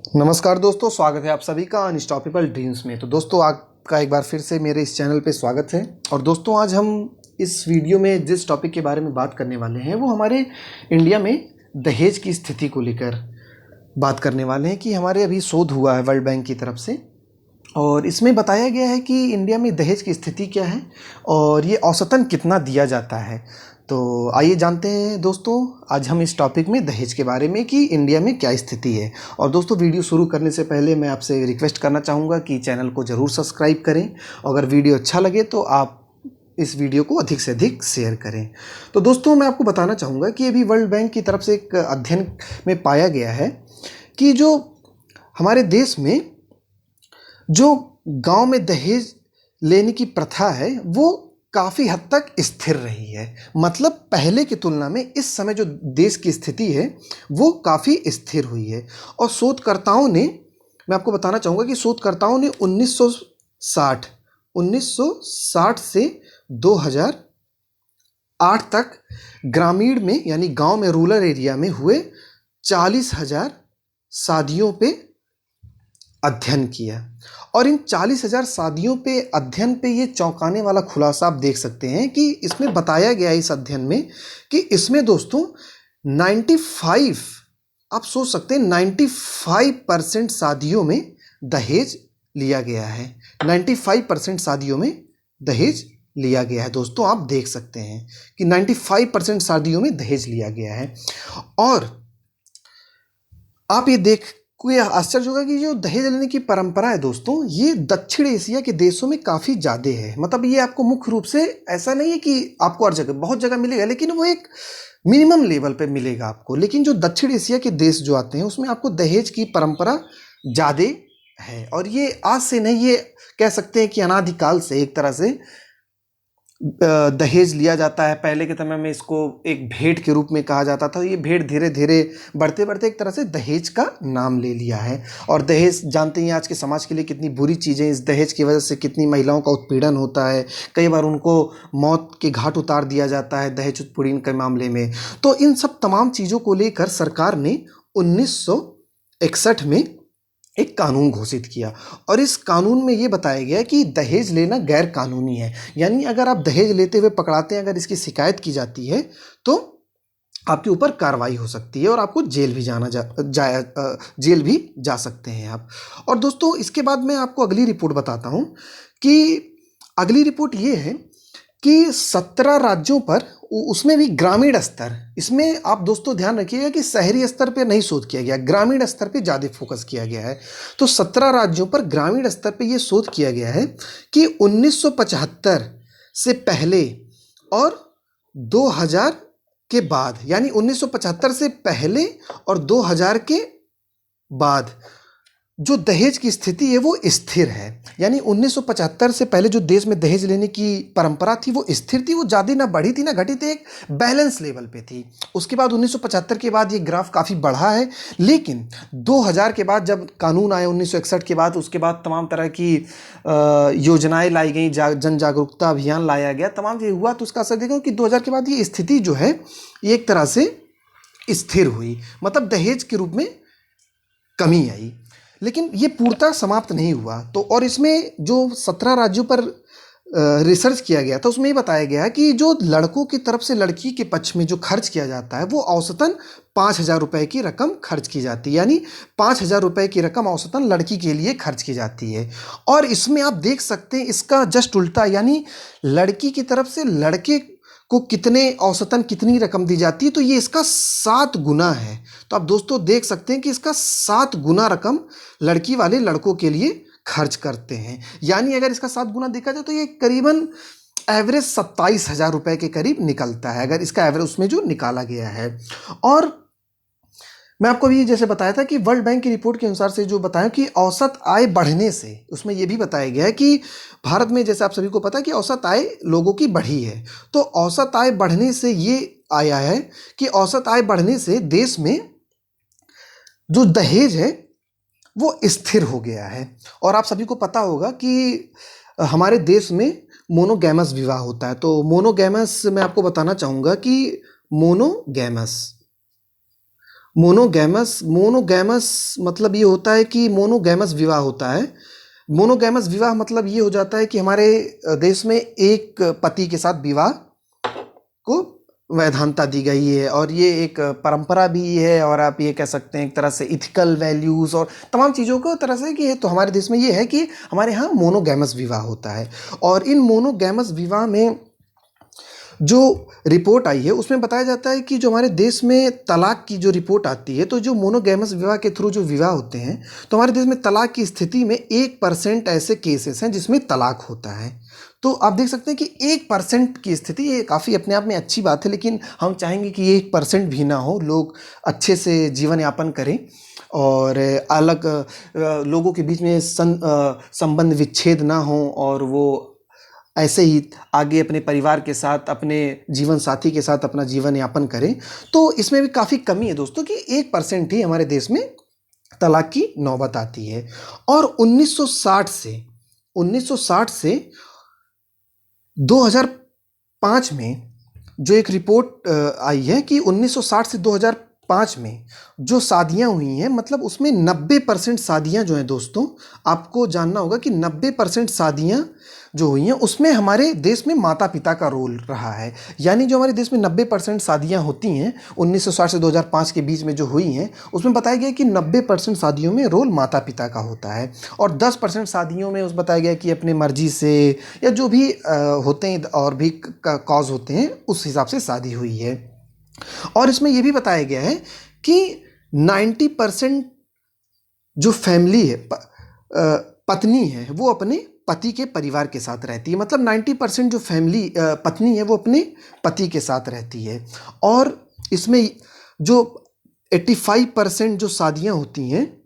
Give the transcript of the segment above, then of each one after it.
नमस्कार दोस्तों, स्वागत है आप सभी का अनस्टॉपेबल ड्रीम्स में। तो दोस्तों, आपका एक बार फिर से मेरे इस चैनल पे स्वागत है। और दोस्तों, आज हम इस वीडियो में जिस टॉपिक के बारे में बात करने वाले हैं वो हमारे इंडिया में दहेज की स्थिति को लेकर बात करने वाले हैं कि हमारे अभी शोध हुआ है वर्ल्ड बैंक की तरफ से, और इसमें बताया गया है कि इंडिया में दहेज की स्थिति क्या है और ये औसतन कितना दिया जाता है। तो आइए जानते हैं दोस्तों आज हम इस टॉपिक में दहेज के बारे में कि इंडिया में क्या स्थिति है। और दोस्तों, वीडियो शुरू करने से पहले मैं आपसे रिक्वेस्ट करना चाहूँगा कि चैनल को ज़रूर सब्सक्राइब करें। अगर वीडियो अच्छा लगे तो आप इस वीडियो को अधिक से अधिक शेयर करें। तो दोस्तों, मैं आपको बताना चाहूँगा कि अभी वर्ल्ड बैंक की तरफ से एक अध्ययन में पाया गया है कि जो हमारे देश में जो गांव में दहेज लेने की प्रथा है वो काफ़ी हद तक स्थिर रही है। मतलब पहले की तुलना में इस समय जो देश की स्थिति है वो काफ़ी स्थिर हुई है। और शोधकर्ताओं ने, मैं आपको बताना चाहूँगा कि शोधकर्ताओं ने 1960 से 2008 तक ग्रामीण में यानी गांव में, रूरल एरिया में हुए 40,000 शादियों पे अध्ययन किया। और इन 40,000 शादियों पे अध्ययन पे ये चौंकाने वाला खुलासा आप देख सकते हैं कि इसमें बताया गया है इस अध्ययन में कि इसमें दोस्तों 95, आप सोच सकते हैं 95% शादियों में दहेज लिया गया है। 95% शादियों में दहेज लिया गया है। दोस्तों, आप देख सकते हैं कि 95% शादियों में दहेज लिया गया है। और आप ये देख कोई आश्चर्य होगा कि जो दहेज लेने की परंपरा है दोस्तों, ये दक्षिण एशिया के देशों में काफ़ी ज़्यादा है। मतलब ये आपको मुख्य रूप से, ऐसा नहीं है कि आपको हर जगह, बहुत जगह मिलेगा, लेकिन वो एक मिनिमम लेवल पे मिलेगा आपको। लेकिन जो दक्षिण एशिया के देश जो आते हैं उसमें आपको दहेज की परंपरा ज़्यादा है। और ये आज से नहीं, ये कह सकते हैं कि अनादिकाल से एक तरह से दहेज लिया जाता है। पहले के समय में इसको एक भेंट के रूप में कहा जाता था। ये भेंट धीरे धीरे बढ़ते बढ़ते एक तरह से दहेज का नाम ले लिया है। और दहेज जानते हैं आज के समाज के लिए कितनी बुरी चीज़ है। इस दहेज की वजह से कितनी महिलाओं का उत्पीड़न होता है, कई बार उनको मौत के घाट उतार दिया जाता है दहेज उत्पीड़न के मामले में। तो इन सब तमाम चीज़ों को लेकर सरकार ने 1961 में एक कानून घोषित किया। और इस कानून में ये बताया गया कि दहेज लेना गैर कानूनी है। यानी अगर आप दहेज लेते हुए पकड़ाते हैं, अगर इसकी शिकायत की जाती है तो आपके ऊपर कार्रवाई हो सकती है और आपको जेल भी जेल भी जा सकते हैं आप। और दोस्तों, इसके बाद मैं आपको अगली रिपोर्ट बताता हूँ कि अगली रिपोर्ट ये है कि 17 राज्यों पर, उसमें भी ग्रामीण स्तर, इसमें आप दोस्तों ध्यान रखिएगा कि शहरी स्तर पे नहीं शोध किया गया, ग्रामीण स्तर पे ज़्यादा फोकस किया गया है। तो 17 राज्यों पर ग्रामीण स्तर पे ये शोध किया गया है कि 1975 से पहले और 2000 के बाद, यानी 1975 से पहले और 2000 के बाद जो दहेज की स्थिति है वो स्थिर है। यानी 1975 से पहले जो देश में दहेज लेने की परंपरा थी वो स्थिर थी, वो ज़्यादा ना बढ़ी थी ना घटी थी, एक बैलेंस लेवल पे थी। उसके बाद 1975 के बाद ये ग्राफ काफ़ी बढ़ा है। लेकिन 2000 के बाद जब कानून आए, 1961 के बाद, उसके बाद तमाम तरह की योजनाएं लाई गई, जन जागरूकता अभियान लाया गया, तमाम ये हुआ, तो उसका असर देखो कि 2000 के बाद ये स्थिति जो है ये एक तरह से स्थिर हुई। मतलब दहेज के रूप में कमी आई। लेकिन ये पूर्णतः समाप्त नहीं हुआ। तो और इसमें जो 17 राज्यों पर रिसर्च किया गया था उसमें ये बताया गया कि जो लड़कों की तरफ से लड़की के पक्ष में जो खर्च किया जाता है वो औसतन 5,000 रुपये की रकम खर्च की जाती है। यानी 5,000 रुपये की रकम औसतन लड़की के लिए खर्च की जाती है। और इसमें आप देख सकते हैं इसका जस्ट उल्टा, यानी लड़की की तरफ से लड़के को औसतन कितनी रकम दी जाती है, तो ये इसका 7 गुना है। तो आप दोस्तों देख सकते हैं कि इसका 7 गुना रकम लड़की वाले लड़कों के लिए खर्च करते हैं। यानी अगर इसका 7 गुना देखा जाए तो ये करीबन एवरेज 27,000 रुपये के करीब निकलता है, अगर इसका एवरेज उसमें जो निकाला गया है। और मैं आपको भी जैसे बताया था कि वर्ल्ड बैंक की रिपोर्ट के अनुसार से जो बताया कि औसत आय बढ़ने से, उसमें ये भी बताया गया है कि भारत में, जैसे आप सभी को पता है कि औसत आय लोगों की बढ़ी है। तो औसत आय बढ़ने से ये आया है कि औसत आय बढ़ने से देश में जो दहेज है वो स्थिर हो गया है। और आप सभी को पता होगा कि हमारे देश में मोनोगैमस विवाह होता है। तो मोनोगैमस मैं आपको बताना चाहूँगा कि मोनोगैमस मोनोगैमस मोनोगैमस मतलब ये होता है कि मोनोगैमस विवाह होता है। मोनोगैमस विवाह मतलब ये हो जाता है कि हमारे देश में एक पति के साथ विवाह को वैधानता दी गई है, और ये एक परंपरा भी है, और आप ये कह सकते हैं एक तरह से इथिकल वैल्यूज़ और तमाम चीज़ों को तरह से कि ये तो हमारे देश में ये है कि हमारे यहाँ मोनोगैमस विवाह होता है। और इन मोनोगैमस विवाह में जो रिपोर्ट आई है उसमें बताया जाता है कि जो हमारे देश में तलाक की जो रिपोर्ट आती है, तो जो मोनोगैमस विवाह के थ्रू जो विवाह होते हैं, तो हमारे देश में तलाक की स्थिति में 1% ऐसे केसेस हैं जिसमें तलाक होता है। तो आप देख सकते हैं कि 1% की स्थिति, ये काफ़ी अपने आप में अच्छी बात है, लेकिन हम चाहेंगे कि ये 1% भी ना हो, लोग अच्छे से जीवन यापन करें और अलग लोगों के बीच में संबंध विच्छेद ना हो, और वो ऐसे ही आगे अपने परिवार के साथ, अपने जीवन साथी के साथ अपना जीवन यापन करें। तो इसमें भी काफ़ी कमी है दोस्तों कि 1% ही हमारे देश में तलाक की नौबत आती है। और 1960 से 2005 में जो एक रिपोर्ट आई है कि 1960 से 2005 में जो शादियां हुई हैं, मतलब उसमें 90% शादियां जो हैं दोस्तों, आपको जानना होगा कि 90% शादियां जो हुई हैं उसमें हमारे देश में माता पिता का रोल रहा है। यानी जो हमारे देश में 90% शादियां होती हैं 1960 से 2005 के बीच में जो हुई हैं, उसमें बताया गया कि 90% शादियों में रोल माता पिता का होता है, और 10% शादियों में उस बताया गया कि अपने मर्जी से या जो भी होते हैं और भी कॉज होते हैं उस हिसाब से शादी हुई है। और इसमें यह भी बताया गया है कि 90% जो फैमिली है, पत्नी है, वो अपने पति के परिवार के साथ रहती है। मतलब 90% जो फैमिली पत्नी है वो अपने पति के साथ रहती है। और इसमें जो 85% जो शादियां होती हैं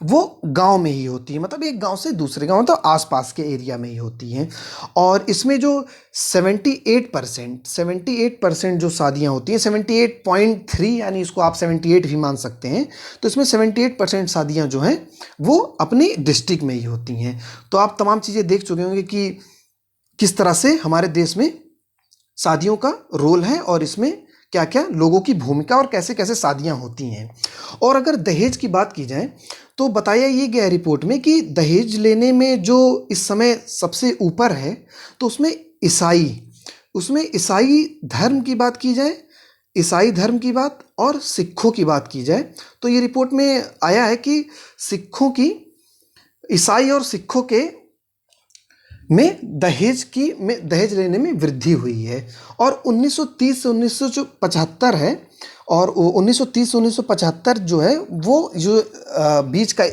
वो गांव में ही होती है, मतलब एक गांव से दूसरे गांव, तो आसपास के एरिया में ही होती हैं। और इसमें जो 78% जो शादियां होती हैं, 78.3, यानी इसको आप 78 भी मान सकते हैं, तो इसमें 78% शादियां जो हैं वो अपनी डिस्ट्रिक्ट में ही होती हैं। तो आप तमाम चीज़ें देख चुके होंगे कि किस तरह से हमारे देश में शादियों का रोल है, और इसमें क्या क्या लोगों की भूमिका और कैसे कैसे शादियां होती हैं। और अगर दहेज की बात की जाए तो बताया ये गया रिपोर्ट में कि दहेज लेने में जो इस समय सबसे ऊपर है, तो उसमें ईसाई धर्म की बात की जाए, ईसाई धर्म की बात और सिखों की बात की जाए, तो ये रिपोर्ट में आया है कि ईसाई और सिखों के में दहेज लेने में वृद्धि हुई है। और 1930 से 1975 है, और 1930 से 1975 जो है वो जो बीच का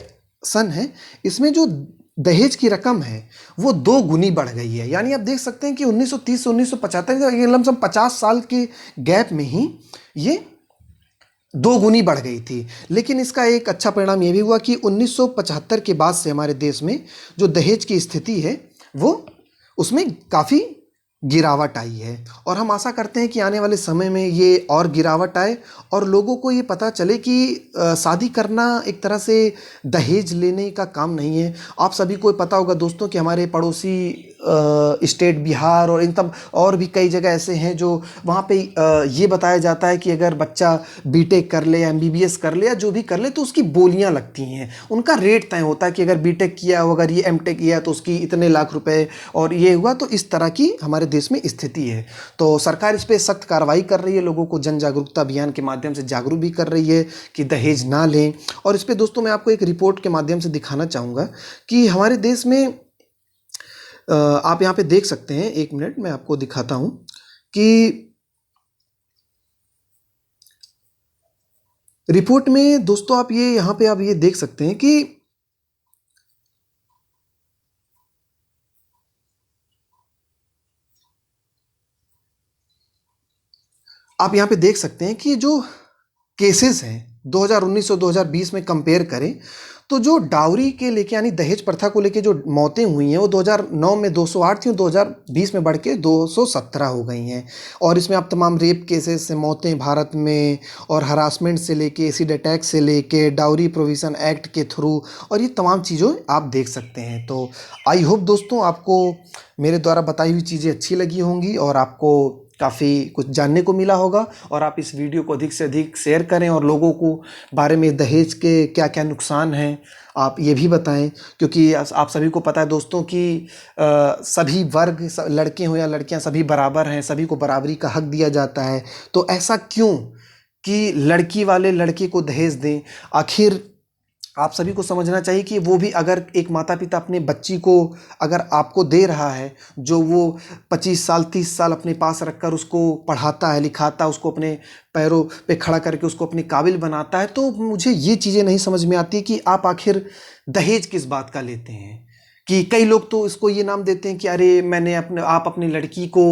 सन है, इसमें जो दहेज की रकम है वो 2 गुनी बढ़ गई है। यानी आप देख सकते हैं कि 1930 से 1975 ये लमसम 50 साल के गैप में ही ये 2 गुनी बढ़ गई थी। लेकिन इसका एक अच्छा परिणाम ये भी हुआ कि 1975 के बाद से हमारे देश में जो दहेज की स्थिति है वो उसमें काफ़ी गिरावट आई है। और हम आशा करते हैं कि आने वाले समय में ये और गिरावट आए, और लोगों को ये पता चले कि शादी करना एक तरह से दहेज लेने का काम नहीं है। आप सभी को पता होगा दोस्तों कि हमारे पड़ोसी स्टेट बिहार और इन तब और भी कई जगह ऐसे हैं जो वहाँ पे ये बताया जाता है कि अगर बच्चा बीटेक कर ले या एमबीबीएस कर ले या जो भी कर ले तो उसकी बोलियाँ लगती हैं, उनका रेट तय होता है कि अगर बीटेक किया हो, अगर ये एमटेक किया तो उसकी इतने लाख रुपए, और ये हुआ। तो इस तरह की हमारे देश में स्थिति है। तो सरकार इस पर सख्त कार्रवाई कर रही है, लोगों को जन जागरूकता अभियान के माध्यम से जागरूक भी कर रही है कि दहेज ना लें। और इस पर दोस्तों मैं आपको एक रिपोर्ट के माध्यम से दिखाना चाहूँगा कि हमारे देश में आप यहाँ पे देख सकते हैं, 1 मिनट मैं आपको दिखाता हूँ कि रिपोर्ट में दोस्तों आप ये यहाँ पे आप ये देख सकते हैं कि आप यहाँ पे देख सकते हैं कि जो केसेस हैं 2019 और 2020 में कंपेयर करें तो जो डाउरी के लेके यानी दहेज प्रथा को लेके जो मौतें हुई हैं वो 2009 में 208 थी और 2020 में बढ़ के 217 हो गई हैं। और इसमें आप तमाम रेप केसेस से मौतें भारत में, और हरासमेंट से लेके एसिड अटैक से लेके डाउरी प्रोविजन एक्ट के थ्रू, और ये तमाम चीज़ों आप देख सकते हैं। तो आई होप दोस्तों आपको मेरे द्वारा बताई हुई चीज़ें अच्छी लगी होंगी और आपको काफ़ी कुछ जानने को मिला होगा। और आप इस वीडियो को अधिक से अधिक शेयर करें और लोगों को बारे में दहेज के क्या क्या नुकसान हैं आप ये भी बताएं, क्योंकि आप सभी को पता है दोस्तों कि सभी वर्ग, लड़के हो या लड़कियां, सभी बराबर हैं, सभी को बराबरी का हक दिया जाता है। तो ऐसा क्यों कि लड़की वाले लड़के को दहेज दें? आखिर आप सभी को समझना चाहिए कि वो भी, अगर एक माता पिता अपने बच्ची को अगर आपको दे रहा है, जो वो 25 साल 30 साल अपने पास रखकर उसको पढ़ाता है, लिखाता है, उसको अपने पैरों पे खड़ा करके उसको अपने काबिल बनाता है, तो मुझे ये चीज़ें नहीं समझ में आती कि आप आखिर दहेज किस बात का लेते हैं। कि कई लोग तो इसको ये नाम देते हैं कि अरे मैंने आप अपनी लड़की को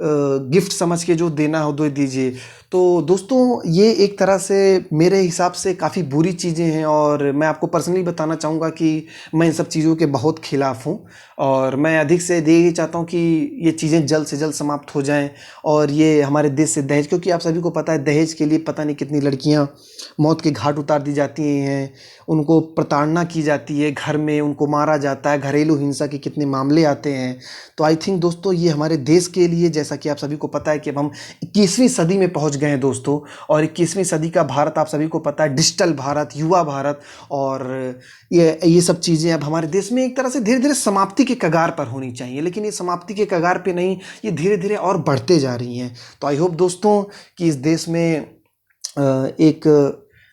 गिफ्ट समझ के जो देना हो दे दीजिए। तो दोस्तों ये एक तरह से मेरे हिसाब से काफ़ी बुरी चीज़ें हैं, और मैं आपको पर्सनली बताना चाहूँगा कि मैं इन सब चीज़ों के बहुत खिलाफ़ हूँ, और मैं अधिक से यही चाहता हूँ कि ये चीज़ें जल्द से जल्द समाप्त हो जाएं। और ये हमारे देश से दहेज, क्योंकि आप सभी को पता है दहेज के लिए पता नहीं कितनी लड़कियाँ मौत के घाट उतार दी जाती हैं, उनको प्रताड़ना की जाती है, घर में उनको मारा जाता है, घरेलू हिंसा के कितने मामले आते हैं। तो आई थिंक दोस्तों ये हमारे देश के लिए, जैसा कि आप सभी को पता है कि अब हम 21वीं सदी में पहुंच गए हैं दोस्तों, और 21वीं सदी का भारत आप सभी को पता है, डिजिटल भारत, युवा भारत, और ये सब चीज़ें अब हमारे देश में एक तरह से धीरे धीरे समाप्ति के कगार पर होनी चाहिए, लेकिन ये समाप्ति के कगार पे नहीं, ये धीरे धीरे और बढ़ते जा रही हैं। तो आई होप दोस्तों कि इस देश में एक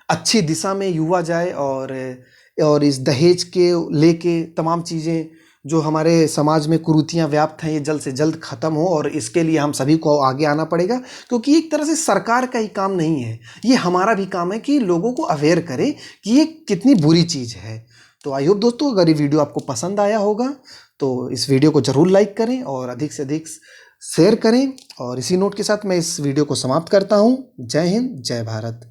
अच्छी दिशा में युवा जाए, और इस दहेज के लेके तमाम चीज़ें जो हमारे समाज में कुरीतियाँ व्याप्त हैं, ये जल्द से जल्द ख़त्म हो। और इसके लिए हम सभी को आगे आना पड़ेगा, क्योंकि एक तरह से सरकार का ही काम नहीं है, ये हमारा भी काम है कि लोगों को अवेयर करें कि ये कितनी बुरी चीज़ है। तो आई होप दोस्तों अगर ये वीडियो आपको पसंद आया होगा तो इस वीडियो को ज़रूर लाइक करें और अधिक से अधिक शेयर करें। और इसी नोट के साथ मैं इस वीडियो को समाप्त करता हूँ। जय हिंद, जय भारत।